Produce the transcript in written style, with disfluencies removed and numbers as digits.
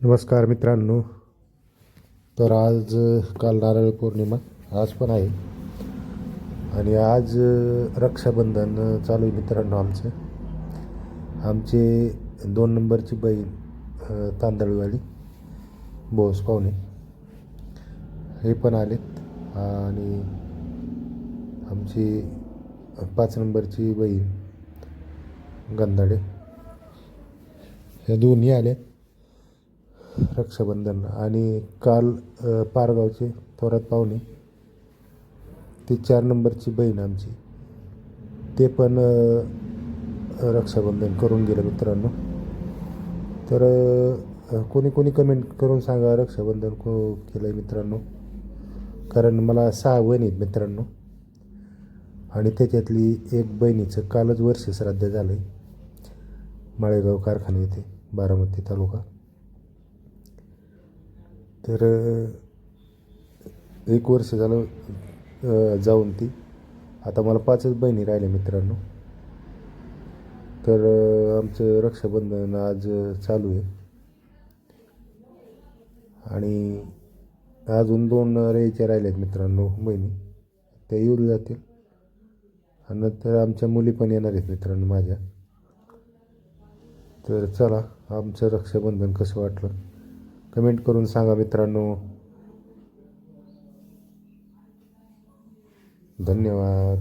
नमस्कार मित्रांनो. तर आज काल नारळ पौर्णिमा, आज पण आहे आणि आज रक्षाबंधन चालू आहे मित्रांनो. आमचे 2 नंबरची बहीण तांदळवाली बोस पाहुणे हे पण आलेत आणि आमची 5 नंबरची बहीण गंधाडे हे दोन्ही आले रक्षाबंधन. आणि काल पारगावचे थोरात पाहुणे ते 4 नंबरची बहीण आमची ते पण रक्षाबंधन करून गेलं मित्रांनो. तर कोणी कोणी कमेंट करून सांगा रक्षाबंधन केलं आहे मित्रांनो, कारण मला 6 बहिणी आहेत मित्रांनो आणि त्याच्यातली एक बहिणीचं कालच वर्ष श्राद्ध झालं आहे माळेगाव कारखाना येथे, बारामती तालुका. तर 1 वर्ष झालं जाऊन ती. आता मला 5च बहिणी राहिल्या मित्रांनो. तर आमचं रक्षाबंधन आज चालू आहे आणि अजून 2 यायच्या राहिल्यात मित्रांनो बहिणी, त्या येऊन जातील आणि नंतर आमच्या मुली पण येणार आहेत मित्रांनो माझ्या. तर चला, आमचं रक्षाबंधन कसं वाटलं कमेंट करून सांगा मित्रांनो. धन्यवाद.